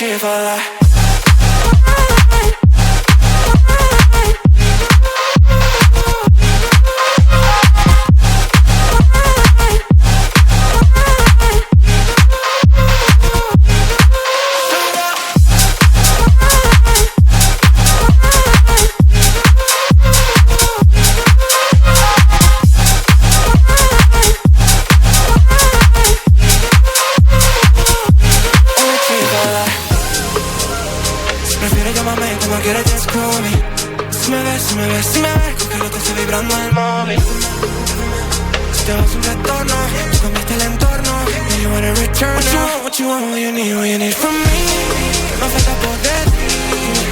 cheer for that. Prefiero llamarme como quieras, just call me. Si me ves, con que loco estoy vibrando el móvil. Si te vas un retorno, tú cambiaste el entorno. And you wanna return now. What you want, what you need from me. No falta por decir.